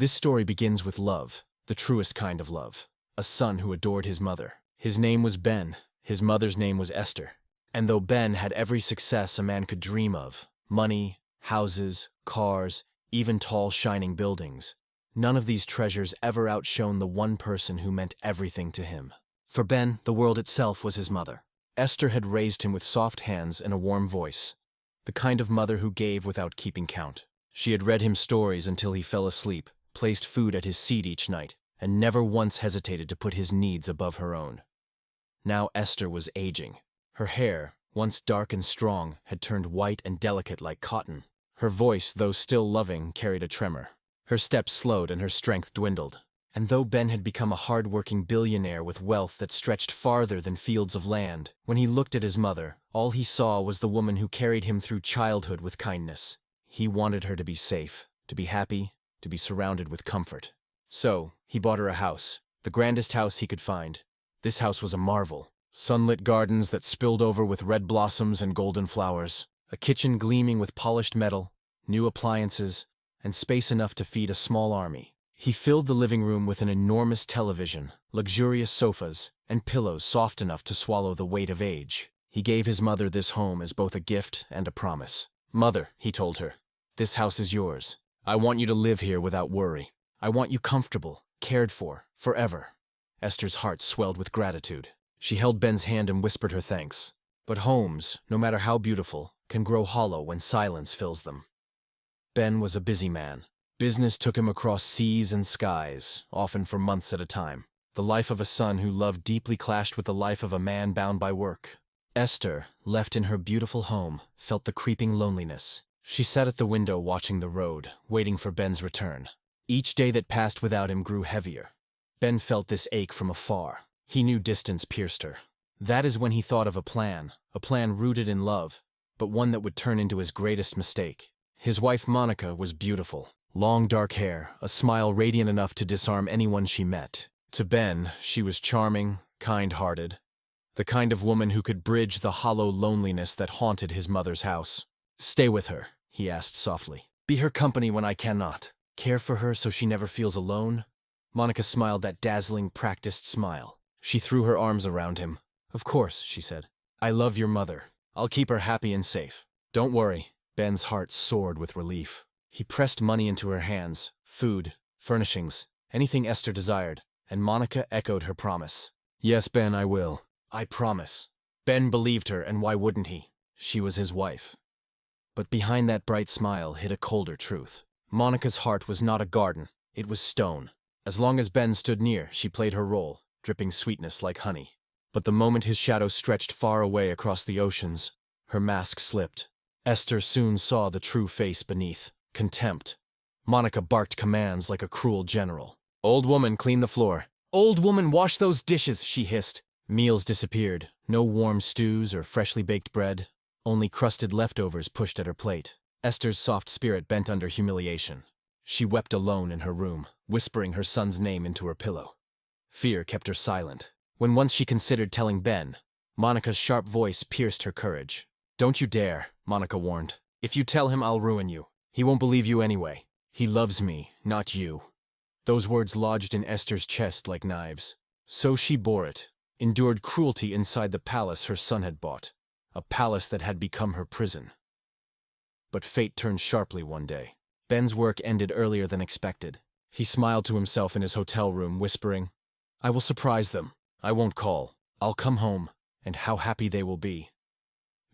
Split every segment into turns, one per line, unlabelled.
This story begins with love, the truest kind of love. A son who adored his mother. His name was Ben, his mother's name was Esther. And though Ben had every success a man could dream of, money, houses, cars, even tall shining buildings, none of these treasures ever outshone the one person who meant everything to him. For Ben, the world itself was his mother. Esther had raised him with soft hands and a warm voice, the kind of mother who gave without keeping count. She had read him stories until he fell asleep, placed food at his seat each night, and never once hesitated to put his needs above her own. Now Esther was aging. Her hair, once dark and strong, had turned white and delicate like cotton. Her voice, though still loving, carried a tremor. Her steps slowed and her strength dwindled. And though Ben had become a hard-working billionaire with wealth that stretched farther than fields of land, when he looked at his mother, all he saw was the woman who carried him through childhood with kindness. He wanted her to be safe, to be happy, to be surrounded with comfort. So, he bought her a house, the grandest house he could find. This house was a marvel. Sunlit gardens that spilled over with red blossoms and golden flowers, a kitchen gleaming with polished metal, new appliances, and space enough to feed a small army. He filled the living room with an enormous television, luxurious sofas, and pillows soft enough to swallow the weight of age. He gave his mother this home as both a gift and a promise. "Mother," he told her, "this house is yours. I want you to live here without worry. I want you comfortable, cared for, forever." Esther's heart swelled with gratitude. She held Ben's hand and whispered her thanks. But homes, no matter how beautiful, can grow hollow when silence fills them. Ben was a busy man. Business took him across seas and skies, often for months at a time. The life of a son who loved deeply clashed with the life of a man bound by work. Esther, left in her beautiful home, felt the creeping loneliness. She sat at the window watching the road, waiting for Ben's return. Each day that passed without him grew heavier. Ben felt this ache from afar. He knew distance pierced her. That is when he thought of a plan rooted in love, but one that would turn into his greatest mistake. His wife Monica was beautiful. Long dark hair, a smile radiant enough to disarm anyone she met. To Ben, she was charming, kind-hearted, the kind of woman who could bridge the hollow loneliness that haunted his mother's house. "Stay with her," he asked softly. "Be her company when I cannot. Care for her so she never feels alone." Monica smiled that dazzling, practiced smile. She threw her arms around him. "Of course," she said. "I love your mother. I'll keep her happy and safe. Don't worry." Ben's heart soared with relief. He pressed money into her hands, food, furnishings, anything Esther desired, and Monica echoed her promise. "Yes, Ben, I will. I promise." Ben believed her, and why wouldn't he? She was his wife. But behind that bright smile hid a colder truth. Monica's heart was not a garden, it was stone. As long as Ben stood near, she played her role, dripping sweetness like honey. But the moment his shadow stretched far away across the oceans, her mask slipped. Esther soon saw the true face beneath. Contempt. Monica barked commands like a cruel general. "Old woman, clean the floor." "Old woman, wash those dishes," she hissed. Meals disappeared. No warm stews or freshly baked bread. Only crusted leftovers pushed at her plate. Esther's soft spirit bent under humiliation. She wept alone in her room, whispering her son's name into her pillow. Fear kept her silent. When once she considered telling Ben, Monica's sharp voice pierced her courage. "Don't you dare," Monica warned. "If you tell him, I'll ruin you. He won't believe you anyway. He loves me, not you." Those words lodged in Esther's chest like knives. So she bore it, endured cruelty inside the palace her son had bought, a palace that had become her prison. But fate turned sharply one day. Ben's work ended earlier than expected. He smiled to himself in his hotel room, whispering, "I will surprise them. I won't call. I'll come home, and how happy they will be."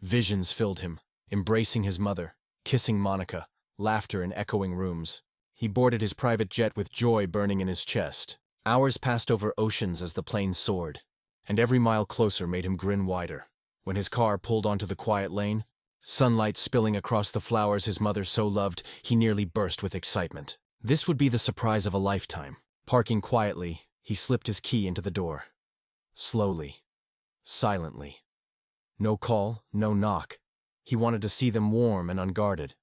Visions filled him, embracing his mother, kissing Monica, laughter in echoing rooms. He boarded his private jet with joy burning in his chest. Hours passed over oceans as the plane soared, and every mile closer made him grin wider. When his car pulled onto the quiet lane, sunlight spilling across the flowers his mother so loved, he nearly burst with excitement. This would be the surprise of a lifetime. Parking quietly, he slipped his key into the door. Slowly, silently. No call, no knock. He wanted to see them warm and unguarded.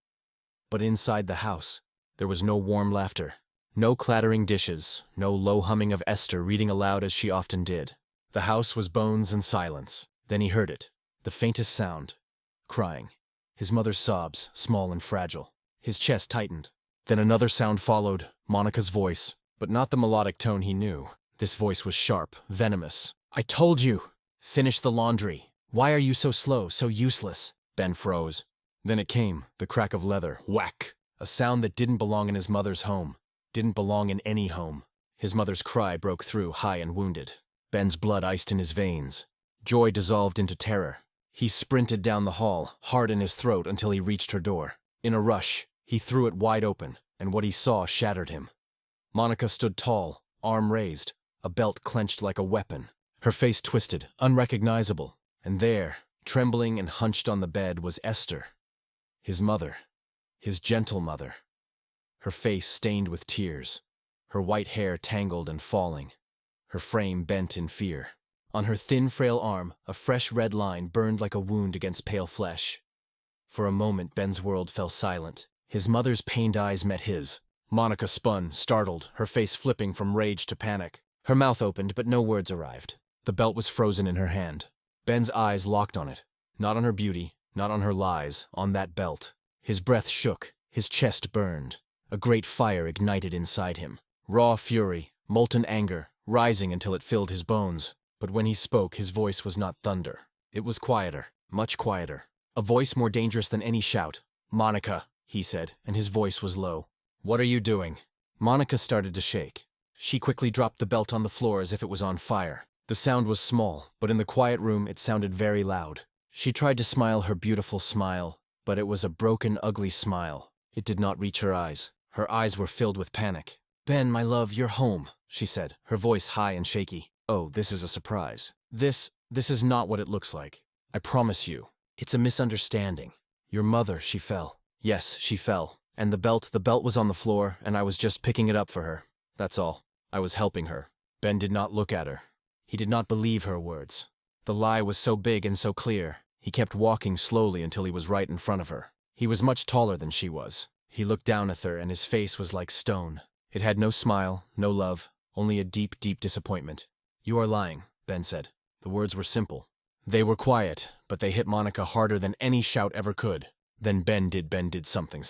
But inside the house, there was no warm laughter, no clattering dishes, no low humming of Esther reading aloud as she often did. The house was bones and silence. Then he heard it, the faintest sound, crying. His mother's sobs, small and fragile. His chest tightened. Then another sound followed, Monica's voice, but not the melodic tone he knew. This voice was sharp, venomous. "I told you! Finish the laundry. Why are you so slow, so useless?" Ben froze. Then it came, the crack of leather. Whack! A sound that didn't belong in his mother's home. Didn't belong in any home. His mother's cry broke through, high and wounded. Ben's blood iced in his veins. Joy dissolved into terror. He sprinted down the hall, heart in his throat, until he reached her door. In a rush, he threw it wide open, and what he saw shattered him. Monica stood tall, arm raised, a belt clenched like a weapon. Her face twisted, unrecognizable, and there, trembling and hunched on the bed, was Esther. His mother. His gentle mother. Her face stained with tears, her white hair tangled and falling, her frame bent in fear. On her thin, frail arm, a fresh red line burned like a wound against pale flesh. For a moment, Ben's world fell silent. His mother's pained eyes met his. Monica spun, startled, her face flipping from rage to panic. Her mouth opened, but no words arrived. The belt was frozen in her hand. Ben's eyes locked on it. Not on her beauty, not on her lies, on that belt. His breath shook, his chest burned. A great fire ignited inside him. Raw fury, molten anger, rising until it filled his bones. But when he spoke, his voice was not thunder. It was quieter, much quieter. A voice more dangerous than any shout. "Monica," he said, and his voice was low. "What are you doing?" Monica started to shake. She quickly dropped the belt on the floor as if it was on fire. The sound was small, but in the quiet room it sounded very loud. She tried to smile her beautiful smile, but it was a broken, ugly smile. It did not reach her eyes. Her eyes were filled with panic. "Ben, my love, you're home," she said, her voice high and shaky. "Oh, this is a surprise. This is not what it looks like. I promise you. It's a misunderstanding. Your mother, she fell." "Yes, she fell. And the belt was on the floor, and I was just picking it up for her. That's all. I was helping her." Ben did not look at her. He did not believe her words. The lie was so big and so clear. He kept walking slowly until he was right in front of her. He was much taller than she was. He looked down at her, and his face was like stone. It had no smile, no love, only a deep, deep disappointment. "You are lying," Ben said. The words were simple. They were quiet, but they hit Monica harder than any shout ever could. Then Ben did something.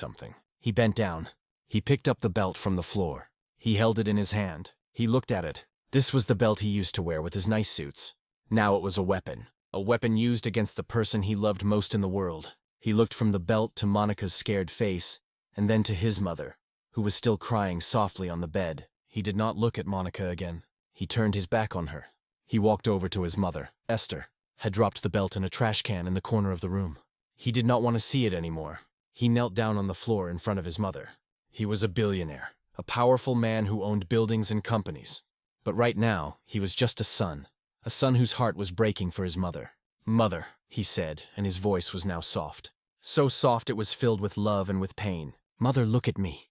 He bent down. He picked up the belt from the floor. He held it in his hand. He looked at it. This was the belt he used to wear with his nice suits. Now it was a weapon used against the person he loved most in the world. He looked from the belt to Monica's scared face, and then to his mother, who was still crying softly on the bed. He did not look at Monica again. He turned his back on her. He walked over to his mother. Esther had dropped the belt in a trash can in the corner of the room. He did not want to see it anymore. He knelt down on the floor in front of his mother. He was a billionaire, a powerful man who owned buildings and companies. But right now, he was just a son whose heart was breaking for his mother. "Mother," he said, and his voice was now soft. So soft it was filled with love and with pain. "Mother, look at me."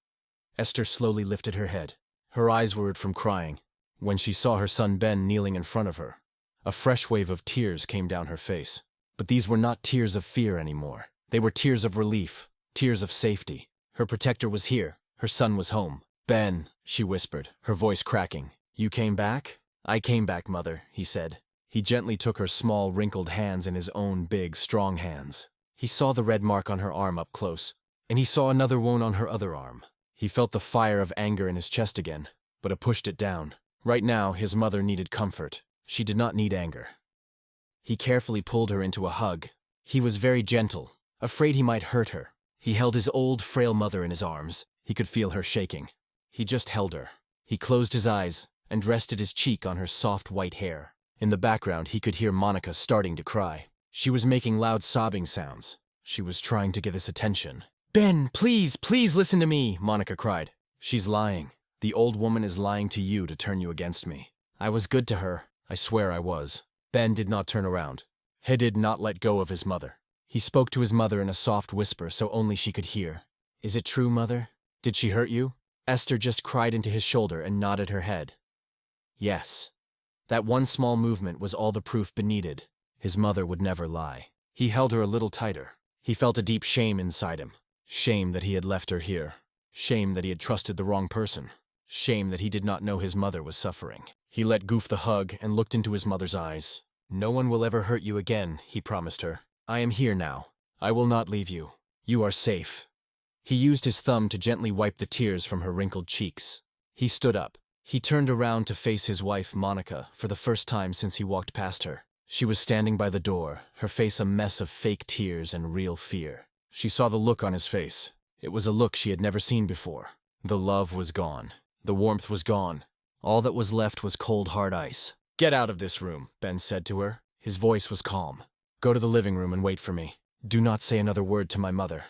Esther slowly lifted her head. Her eyes were red from crying. When she saw her son Ben kneeling in front of her, a fresh wave of tears came down her face. But these were not tears of fear anymore. They were tears of relief, tears of safety. Her protector was here. Her son was home. "Ben," she whispered, her voice cracking. "You came back?" "I came back, Mother," he said. He gently took her small, wrinkled hands in his own big, strong hands. He saw the red mark on her arm up close, and he saw another wound on her other arm. He felt the fire of anger in his chest again, but it pushed it down. Right now, his mother needed comfort. She did not need anger. He carefully pulled her into a hug. He was very gentle, afraid he might hurt her. He held his old, frail mother in his arms. He could feel her shaking. He just held her. He closed his eyes and rested his cheek on her soft white hair. In the background, he could hear Monica starting to cry. She was making loud sobbing sounds. She was trying to get his attention. "Ben, please listen to me," Monica cried. "She's lying. The old woman is lying to you to turn you against me. I was good to her. I swear I was." Ben did not turn around. He did not let go of his mother. He spoke to his mother in a soft whisper so only she could hear. "Is it true, Mother? Did she hurt you?" Esther just cried into his shoulder and nodded her head. Yes. That one small movement was all the proof Ben needed. His mother would never lie. He held her a little tighter. He felt a deep shame inside him. Shame that he had left her here. Shame that he had trusted the wrong person. Shame that he did not know his mother was suffering. He let go of the hug and looked into his mother's eyes. "No one will ever hurt you again," he promised her. "I am here now. I will not leave you. You are safe." He used his thumb to gently wipe the tears from her wrinkled cheeks. He stood up. He turned around to face his wife, Monica, for the first time since he walked past her. She was standing by the door, her face a mess of fake tears and real fear. She saw the look on his face. It was a look she had never seen before. The love was gone. The warmth was gone. All that was left was cold, hard ice. "Get out of this room," Ben said to her. His voice was calm. "Go to the living room and wait for me. Do not say another word to my mother."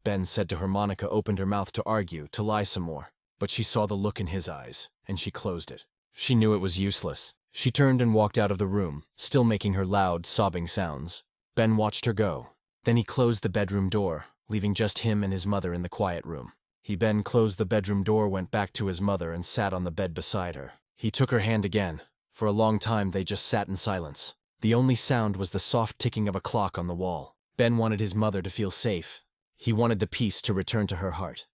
Ben said to her. Monica opened her mouth to argue, to lie some more. But she saw the look in his eyes, and she closed it. She knew it was useless. She turned and walked out of the room, still making her loud, sobbing sounds. Ben watched her go. Then he closed the bedroom door, leaving just him and his mother in the quiet room. Ben closed the bedroom door, went back to his mother, and sat on the bed beside her. He took her hand again. For a long time they just sat in silence. The only sound was the soft ticking of a clock on the wall. Ben wanted his mother to feel safe. He wanted the peace to return to her heart.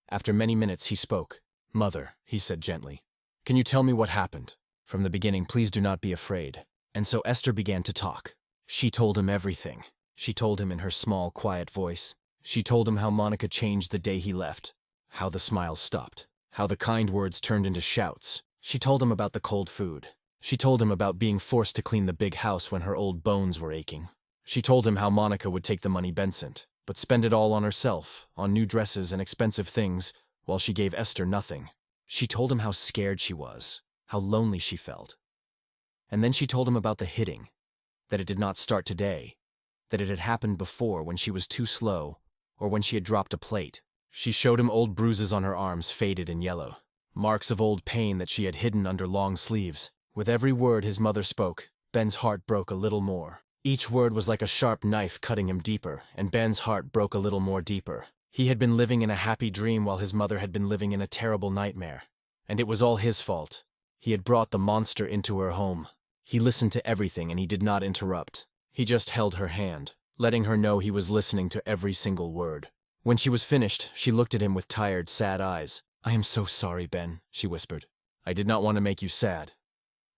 After many minutes he spoke. "Mother," he said gently, "can you tell me what happened? From the beginning, please do not be afraid." And so Esther began to talk. She told him everything. She told him in her small, quiet voice. She told him how Monica changed the day he left, how the smiles stopped, how the kind words turned into shouts. She told him about the cold food. She told him about being forced to clean the big house when her old bones were aching. She told him how Monica would take the money Ben sent, but spend it all on herself, on new dresses and expensive things, while she gave Esther nothing. She told him how scared she was, how lonely she felt. And then she told him about the hitting, that it did not start today, that it had happened before when she was too slow, or when she had dropped a plate. She showed him old bruises on her arms, faded and yellow, marks of old pain that she had hidden under long sleeves. With every word his mother spoke, Ben's heart broke a little more. Each word was like a sharp knife cutting him deeper, and Ben's heart broke a little more deeper. He had been living in a happy dream while his mother had been living in a terrible nightmare. And it was all his fault. He had brought the monster into her home. He listened to everything and he did not interrupt. He just held her hand, letting her know he was listening to every single word. When she was finished, she looked at him with tired, sad eyes. "I am so sorry, Ben," she whispered. "I did not want to make you sad."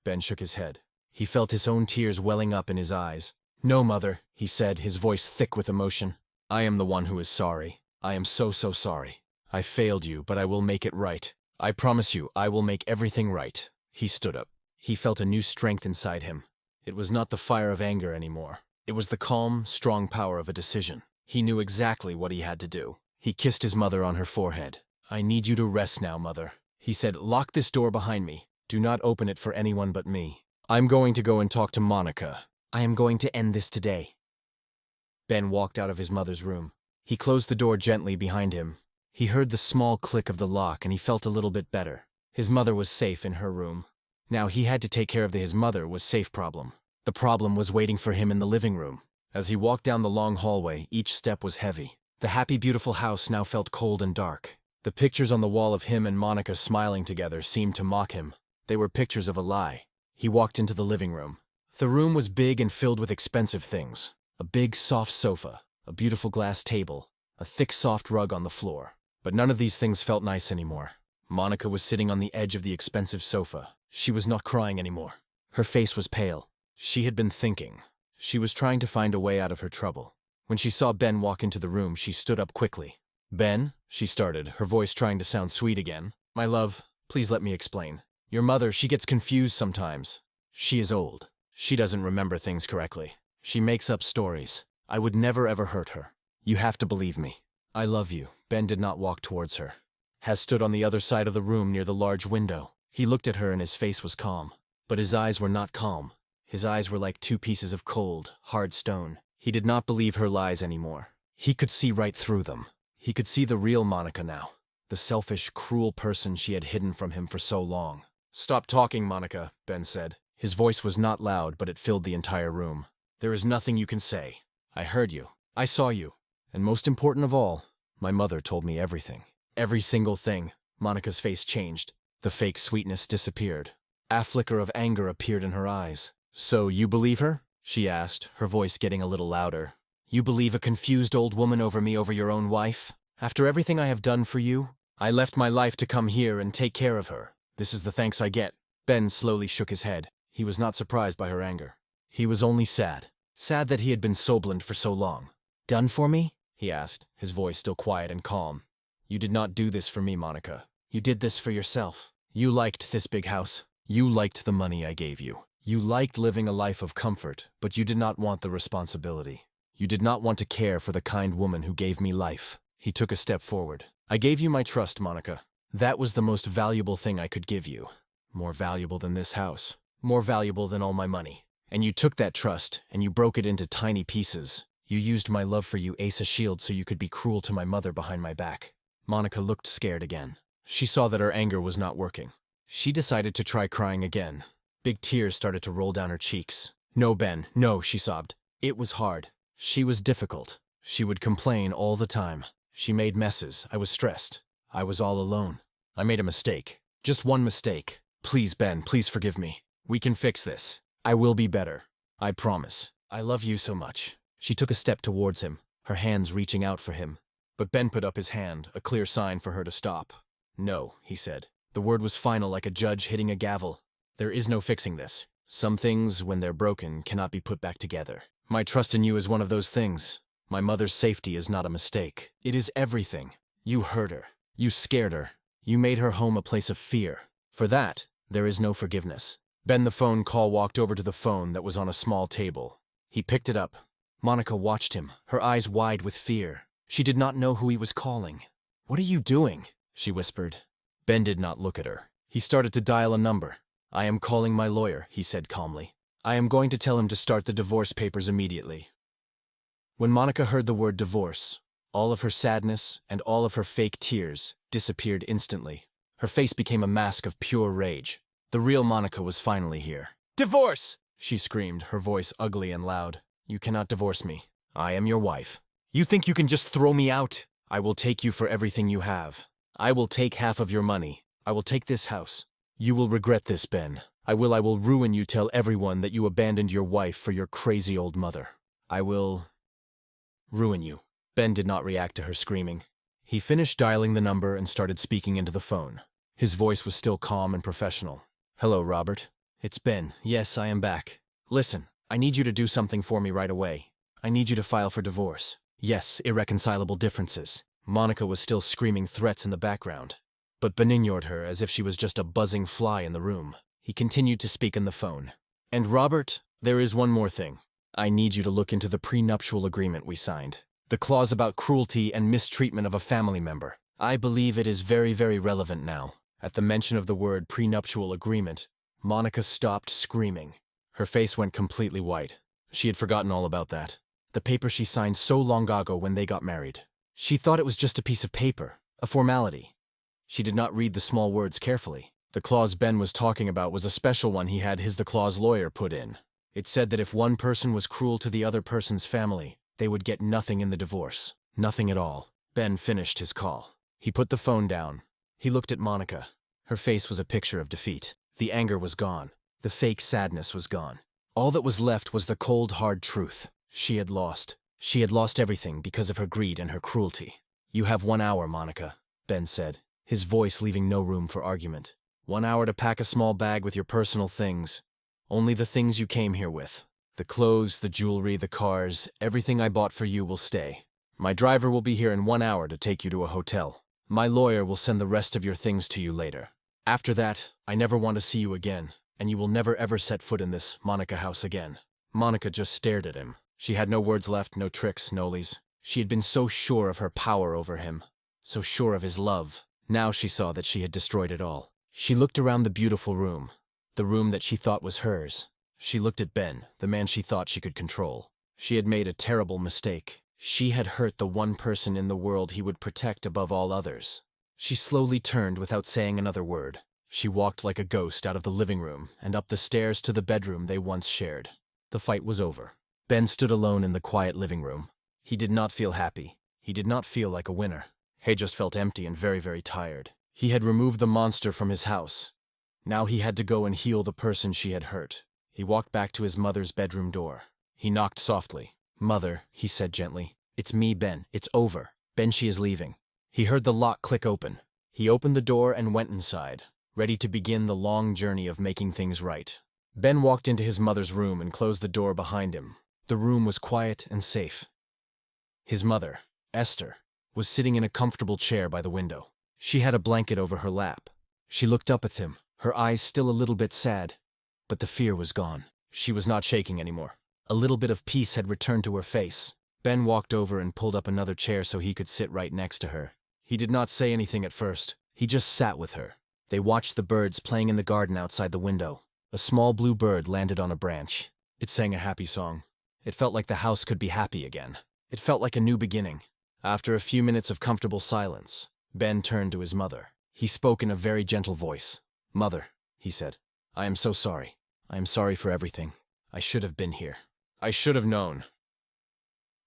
Ben shook his head. He felt his own tears welling up in his eyes. "No, Mother," he said, his voice thick with emotion. "I am the one who is sorry. I am so, so sorry. I failed you, but I will make it right. I promise you, I will make everything right." He stood up. He felt a new strength inside him. It was not the fire of anger anymore. It was the calm, strong power of a decision. He knew exactly what he had to do. He kissed his mother on her forehead. "I need you to rest now, Mother." He said, "Lock this door behind me. Do not open it for anyone but me. I'm going to go and talk to Monica. I am going to end this today." Ben walked out of his mother's room. He closed the door gently behind him. He heard the small click of the lock and he felt a little bit better. His mother was safe in her room. Now he had to take care of the his mother was safe problem. The problem was waiting for him in the living room. As he walked down the long hallway, each step was heavy. The happy, beautiful house now felt cold and dark. The pictures on the wall of him and Monica smiling together seemed to mock him. They were pictures of a lie. He walked into the living room. The room was big and filled with expensive things. A big, soft sofa, a beautiful glass table, a thick, soft rug on the floor. But none of these things felt nice anymore. Monica was sitting on the edge of the expensive sofa. She was not crying anymore. Her face was pale. She had been thinking. She was trying to find a way out of her trouble. When she saw Ben walk into the room, she stood up quickly. "Ben," she started, her voice trying to sound sweet again. "My love, please let me explain. Your mother, she gets confused sometimes. She is old. She doesn't remember things correctly. She makes up stories. I would never ever hurt her. You have to believe me. I love you." Ben did not walk towards her. Has stood on the other side of the room near the large window. He looked at her and his face was calm. But his eyes were not calm. His eyes were like two pieces of cold, hard stone. He did not believe her lies anymore. He could see right through them. He could see the real Monica now. The selfish, cruel person she had hidden from him for so long. "Stop talking, Monica," Ben said. His voice was not loud, but it filled the entire room. "There is nothing you can say. I heard you. I saw you. And most important of all, my mother told me everything. Every single thing." Monica's face changed. The fake sweetness disappeared. A flicker of anger appeared in her eyes. "So you believe her?" she asked, her voice getting a little louder. "You believe a confused old woman over me over your own wife? After everything I have done for you? I left my life to come here and take care of her. This is the thanks I get." Ben slowly shook his head. He was not surprised by her anger. He was only sad. Sad that he had been so blind for so long. "Done for me?" he asked, his voice still quiet and calm. You did not do this for me, Monica. You did this for yourself. You liked this big house. You liked the money I gave you. You liked living a life of comfort, but you did not want the responsibility. You did not want to care for the kind woman who gave me life. He took a step forward. I gave you my trust, Monica. That was the most valuable thing I could give you. More valuable than this house. More valuable than all my money. And you took that trust, and you broke it into tiny pieces. You used my love for you as a shield so you could be cruel to my mother behind my back. Monica looked scared again. She saw that her anger was not working. She decided to try crying again. Big tears started to roll down her cheeks. No, Ben, no, she sobbed. It was hard. She was difficult. She would complain all the time. She made messes. I was stressed. I was all alone. I made a mistake. Just one mistake. Please, Ben, please forgive me. We can fix this. I will be better. I promise. I love you so much. She took a step towards him, her hands reaching out for him. But Ben put up his hand, a clear sign for her to stop. No, he said. The word was final, like a judge hitting a gavel. There is no fixing this. Some things, when they're broken, cannot be put back together. My trust in you is one of those things. My mother's safety is not a mistake. It is everything. You hurt her. You scared her. You made her home a place of fear. For that, there is no forgiveness. Ben, the phone call, walked over to the phone that was on a small table. He picked it up. Monica watched him, her eyes wide with fear. She did not know who he was calling. What are you doing? She whispered. Ben did not look at her. He started to dial a number. I am calling my lawyer, he said calmly. I am going to tell him to start the divorce papers immediately. When Monica heard the word divorce, all of her sadness and all of her fake tears disappeared instantly. Her face became a mask of pure rage. The real Monica was finally here. Divorce! She screamed, her voice ugly and loud. You cannot divorce me. I am your wife. You think you can just throw me out? I will take you for everything you have. I will take half of your money. I will take this house. You will regret this, Ben. I will ruin you. Tell everyone that you abandoned your wife for your crazy old mother. I will ruin you. Ben did not react to her screaming. He finished dialing the number and started speaking into the phone. His voice was still calm and professional. Hello, Robert. It's Ben. Yes, I am back. Listen, I need you to do something for me right away. I need you to file for divorce. Yes, irreconcilable differences. Monica was still screaming threats in the background. But Ben ignored her as if she was just a buzzing fly in the room. He continued to speak on the phone. And Robert, there is one more thing. I need you to look into the prenuptial agreement we signed. The clause about cruelty and mistreatment of a family member. I believe it is very, very relevant now. At the mention of the word prenuptial agreement, Monica stopped screaming. Her face went completely white. She had forgotten all about that. The paper she signed so long ago when they got married. She thought it was just a piece of paper, a formality. She did not read the small words carefully. The clause Ben was talking about was a special one he had the clause lawyer put in. It said that if one person was cruel to the other person's family, they would get nothing in the divorce. Nothing at all. Ben finished his call. He put the phone down. He looked at Monica. Her face was a picture of defeat. The anger was gone. The fake sadness was gone. All that was left was the cold, hard truth. She had lost. She had lost everything because of her greed and her cruelty. You have 1 hour, Monica, Ben said, his voice leaving no room for argument. 1 hour to pack a small bag with your personal things. Only the things you came here with. The clothes, the jewelry, the cars, everything I bought for you will stay. My driver will be here in 1 hour to take you to a hotel. My lawyer will send the rest of your things to you later. After that, I never want to see you again, and you will never ever set foot in this Monica house again. Monica just stared at him. She had no words left, no tricks, nollies. She had been so sure of her power over him, so sure of his love. Now she saw that she had destroyed it all. She looked around the beautiful room, the room that she thought was hers. She looked at Ben, the man she thought she could control. She had made a terrible mistake. She had hurt the one person in the world he would protect above all others. She slowly turned without saying another word. She walked like a ghost out of the living room and up the stairs to the bedroom they once shared. The fight was over. Ben stood alone in the quiet living room. He did not feel happy. He did not feel like a winner. He just felt empty and very, very tired. He had removed the monster from his house. Now he had to go and heal the person she had hurt. He walked back to his mother's bedroom door. He knocked softly. Mother, he said gently. It's me, Ben. It's over. Ben, she is leaving. He heard the lock click open. He opened the door and went inside, ready to begin the long journey of making things right. Ben walked into his mother's room and closed the door behind him. The room was quiet and safe. His mother, Esther was sitting in a comfortable chair by the window. She had a blanket over her lap. She looked up at him, her eyes still a little bit sad, but the fear was gone. She was not shaking anymore. A little bit of peace had returned to her face. Ben walked over and pulled up another chair so he could sit right next to her. He did not say anything at first. He just sat with her. They watched the birds playing in the garden outside the window. A small blue bird landed on a branch. It sang a happy song. It felt like the house could be happy again. It felt like a new beginning. After a few minutes of comfortable silence, Ben turned to his mother. He spoke in a very gentle voice. "Mother," he said, "I am so sorry. I am sorry for everything. I should have been here. I should have known."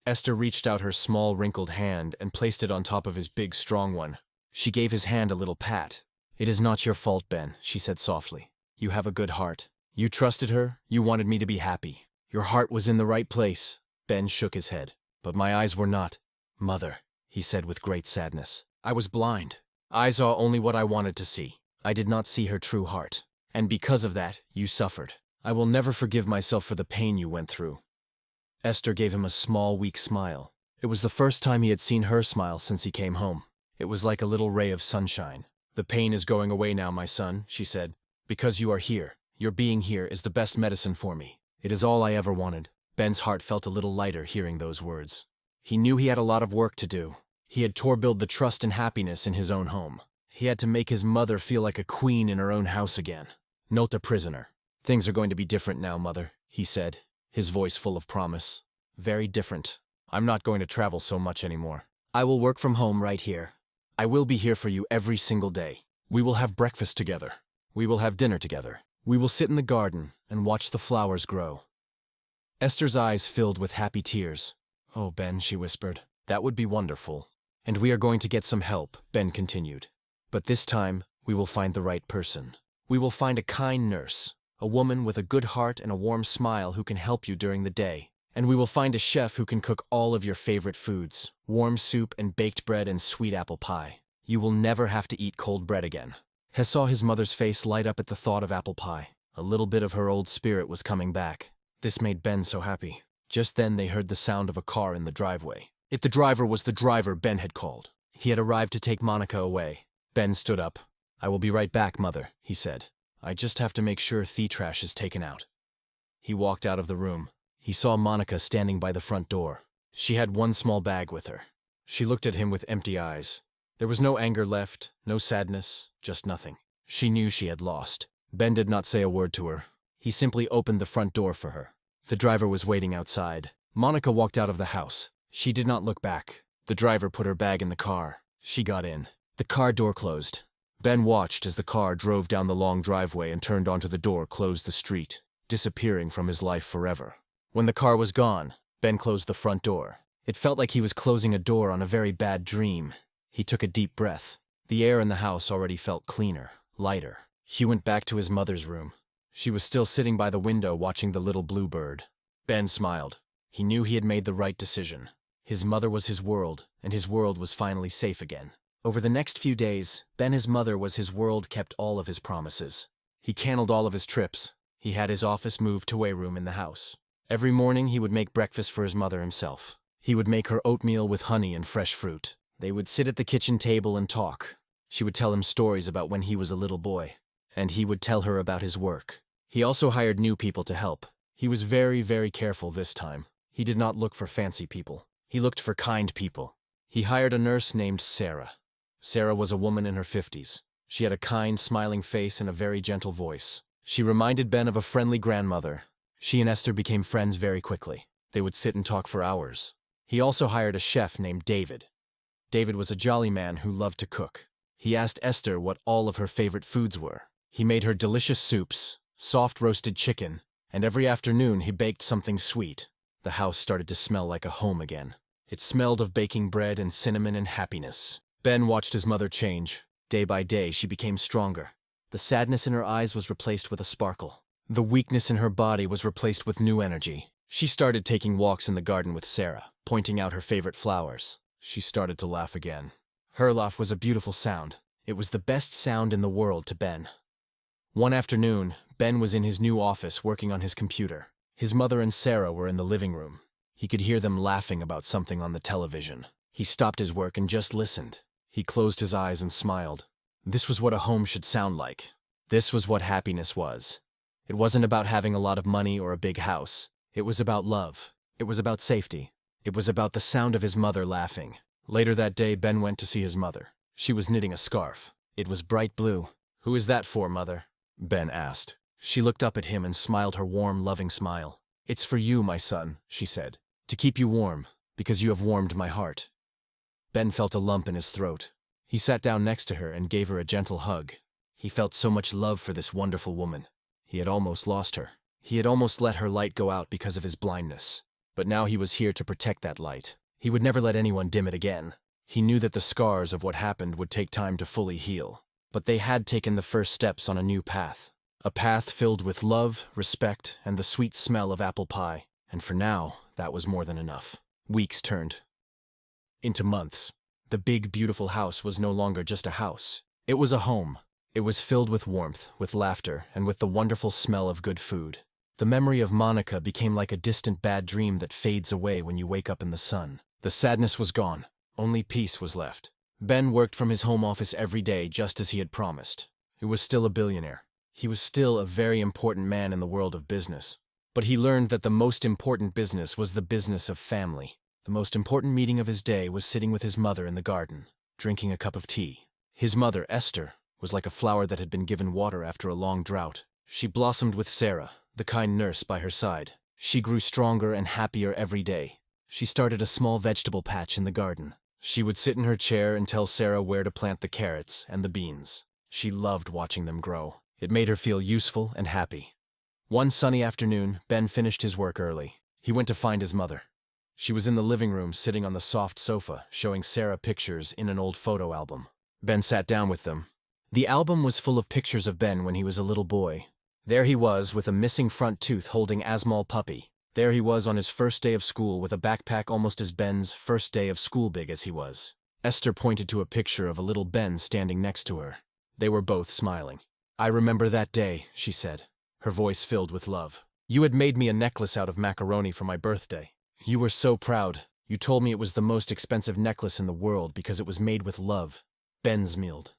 Esther reached out her small, wrinkled hand and placed it on top of his big, strong one. She gave his hand a little pat. "It is not your fault, Ben," she said softly. "You have a good heart. You trusted her. You wanted me to be happy. Your heart was in the right place." Ben shook his head. "But my eyes were not." "Mother," he said with great sadness, "I was blind. I saw only what I wanted to see. I did not see her true heart. And because of that, you suffered. I will never forgive myself for the pain you went through." Esther gave him a small, weak smile. It was the first time he had seen her smile since he came home. It was like a little ray of sunshine. "The pain is going away now, my son," she said. "Because you are here. Your being here is the best medicine for me. It is all I ever wanted." Ben's heart felt a little lighter hearing those words. He knew he had a lot of work to do. He had to build the trust and happiness in his own home. He had to make his mother feel like a queen in her own house again, not a prisoner. "Things are going to be different now, Mother," he said, his voice full of promise. "Very different. I'm not going to travel so much anymore. I will work from home right here. I will be here for you every single day. We will have breakfast together. We will have dinner together. We will sit in the garden and watch the flowers grow." Esther's eyes filled with happy tears. "Oh, Ben," she whispered, "that would be wonderful. And we are going to get some help," Ben continued. "But this time, we will find the right person. We will find a kind nurse, a woman with a good heart and a warm smile who can help you during the day. And we will find a chef who can cook all of your favorite foods, warm soup and baked bread and sweet apple pie. You will never have to eat cold bread again." He saw his mother's face light up at the thought of apple pie. A little bit of her old spirit was coming back. This made Ben so happy. Just then they heard the sound of a car in the driveway. The driver was the driver Ben had called. He had arrived to take Monica away. Ben stood up. "I will be right back, Mother," he said. "I just have to make sure the trash is taken out." He walked out of the room. He saw Monica standing by the front door. She had one small bag with her. She looked at him with empty eyes. There was no anger left, no sadness, just nothing. She knew she had lost. Ben did not say a word to her. He simply opened the front door for her. The driver was waiting outside. Monica walked out of the house. She did not look back. The driver put her bag in the car. She got in. The car door closed. Ben watched as the car drove down the long driveway and turned onto the door, closed the street, disappearing from his life forever. When the car was gone, Ben closed the front door. It felt like he was closing a door on a very bad dream. He took a deep breath. The air in the house already felt cleaner, lighter. He went back to his mother's room. She was still sitting by the window watching the little blue bird. Ben smiled. He knew he had made the right decision. His mother was his world, and his world was finally safe again. Over the next few days, Ben, his mother, was his world, kept all of his promises. He canceled all of his trips. He had his office moved to a room in the house. Every morning he would make breakfast for his mother himself. He would make her oatmeal with honey and fresh fruit. They would sit at the kitchen table and talk. She would tell him stories about when he was a little boy, and he would tell her about his work. He also hired new people to help. He was very, very careful this time. He did not look for fancy people. He looked for kind people. He hired a nurse named Sarah. Sarah was a woman in her 50s. She had a kind, smiling face and a very gentle voice. She reminded Ben of a friendly grandmother. She and Esther became friends very quickly. They would sit and talk for hours. He also hired a chef named David. David was a jolly man who loved to cook. He asked Esther what all of her favorite foods were. He made her delicious soups, soft roasted chicken, and every afternoon he baked something sweet. The house started to smell like a home again. It smelled of baking bread and cinnamon and happiness. Ben watched his mother change. Day by day, she became stronger. The sadness in her eyes was replaced with a sparkle. The weakness in her body was replaced with new energy. She started taking walks in the garden with Sarah, pointing out her favorite flowers. She started to laugh again. Her laugh was a beautiful sound. It was the best sound in the world to Ben. One afternoon, Ben was in his new office working on his computer. His mother and Sarah were in the living room. He could hear them laughing about something on the television. He stopped his work and just listened. He closed his eyes and smiled. This was what a home should sound like. This was what happiness was. It wasn't about having a lot of money or a big house. It was about love. It was about safety. It was about the sound of his mother laughing. Later that day, Ben went to see his mother. She was knitting a scarf. It was bright blue. "Who is that for, Mother?" Ben asked. She looked up at him and smiled her warm, loving smile. "It's for you, my son," she said. "To keep you warm, because you have warmed my heart." Ben felt a lump in his throat. He sat down next to her and gave her a gentle hug. He felt so much love for this wonderful woman. He had almost lost her. He had almost let her light go out because of his blindness. But now he was here to protect that light. He would never let anyone dim it again. He knew that the scars of what happened would take time to fully heal. But they had taken the first steps on a new path. A path filled with love, respect, and the sweet smell of apple pie. And for now, that was more than enough. Weeks turned into months. The big, beautiful house was no longer just a house. It was a home. It was filled with warmth, with laughter, and with the wonderful smell of good food. The memory of Monica became like a distant bad dream that fades away when you wake up in the sun. The sadness was gone. Only peace was left. Ben worked from his home office every day just as he had promised. He was still a billionaire. He was still a very important man in the world of business. But he learned that the most important business was the business of family. The most important meeting of his day was sitting with his mother in the garden, drinking a cup of tea. His mother, Esther, was like a flower that had been given water after a long drought. She blossomed with Sarah, the kind nurse, by her side. She grew stronger and happier every day. She started a small vegetable patch in the garden. She would sit in her chair and tell Sarah where to plant the carrots and the beans. She loved watching them grow. It made her feel useful and happy. One sunny afternoon, Ben finished his work early. He went to find his mother. She was in the living room sitting on the soft sofa, showing Sarah pictures in an old photo album. Ben sat down with them. The album was full of pictures of Ben when he was a little boy. There he was with a missing front tooth holding Asmal puppy. There he was on his first day of school with a backpack almost as Ben's first day of school big as he was. Esther pointed to a picture of a little Ben standing next to her. They were both smiling. "I remember that day," she said, her voice filled with love. "You had made me a necklace out of macaroni for my birthday. You were so proud. You told me it was the most expensive necklace in the world because it was made with love." Ben smiled.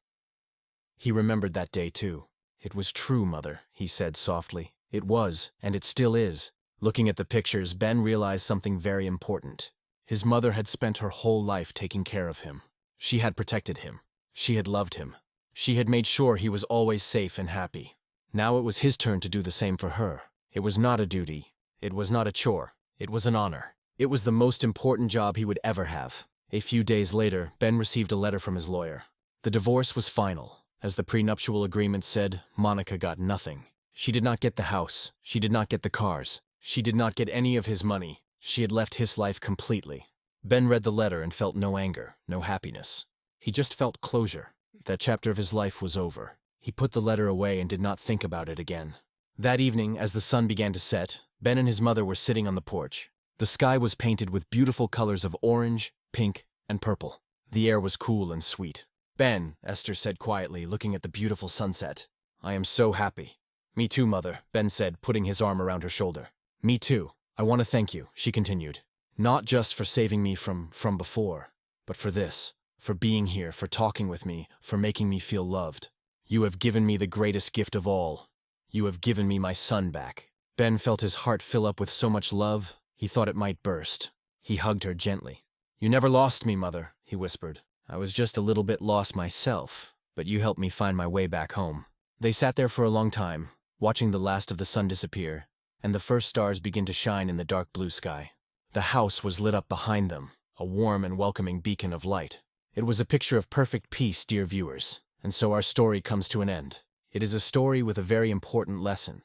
He remembered that day too. "It was true, Mother," he said softly. "It was, and it still is." Looking at the pictures, Ben realized something very important. His mother had spent her whole life taking care of him. She had protected him. She had loved him. She had made sure he was always safe and happy. Now it was his turn to do the same for her. It was not a duty. It was not a chore. It was an honor. It was the most important job he would ever have. A few days later, Ben received a letter from his lawyer. The divorce was final. As the prenuptial agreement said, Monica got nothing. She did not get the house. She did not get the cars. She did not get any of his money. She had left his life completely. Ben read the letter and felt no anger, no happiness. He just felt closure. That chapter of his life was over. He put the letter away and did not think about it again. That evening, as the sun began to set, Ben and his mother were sitting on the porch. The sky was painted with beautiful colors of orange, pink, and purple. The air was cool and sweet. "Ben," Esther said quietly, looking at the beautiful sunset. "I am so happy." "Me too, Mother," Ben said, putting his arm around her shoulder. "Me too. I want to thank you," she continued. "Not just for saving me from before, but for this, for being here, for talking with me, for making me feel loved. You have given me the greatest gift of all. You have given me my son back." Ben felt his heart fill up with so much love, he thought it might burst. He hugged her gently. "You never lost me, Mother," he whispered. "I was just a little bit lost myself, but you helped me find my way back home." They sat there for a long time, watching the last of the sun disappear, and the first stars begin to shine in the dark blue sky. The house was lit up behind them, a warm and welcoming beacon of light. It was a picture of perfect peace, dear viewers, and so our story comes to an end. It is a story with a very important lesson.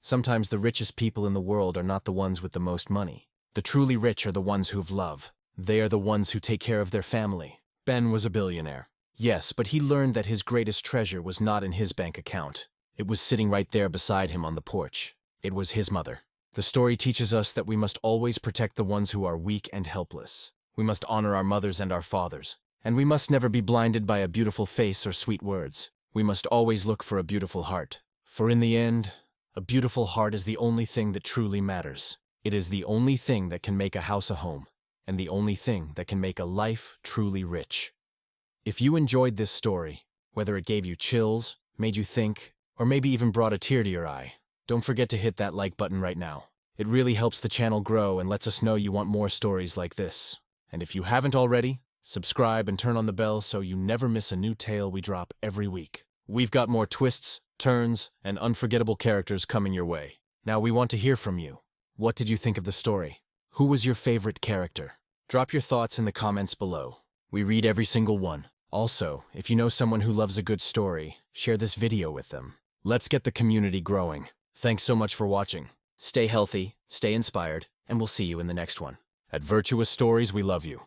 Sometimes the richest people in the world are not the ones with the most money. The truly rich are the ones who've love. They are the ones who take care of their family. Ben was a billionaire. Yes, but he learned that his greatest treasure was not in his bank account. It was sitting right there beside him on the porch. It was his mother. The story teaches us that we must always protect the ones who are weak and helpless. We must honor our mothers and our fathers. And we must never be blinded by a beautiful face or sweet words. We must always look for a beautiful heart. For in the end, a beautiful heart is the only thing that truly matters. It is the only thing that can make a house a home. and the only thing that can make a life truly rich. If you enjoyed this story, whether it gave you chills, made you think, or maybe even brought a tear to your eye, don't forget to hit that like button right now. It really helps the channel grow and lets us know you want more stories like this. And if you haven't already, subscribe and turn on the bell so you never miss a new tale we drop every week. We've got more twists, turns, and unforgettable characters coming your way. Now we want to hear from you. What did you think of the story? Who was your favorite character? Drop your thoughts in the comments below. We read every single one. Also, if you know someone who loves a good story, share this video with them. Let's get the community growing. Thanks so much for watching. Stay healthy, stay inspired, and we'll see you in the next one. At Virtuous Stories, we love you.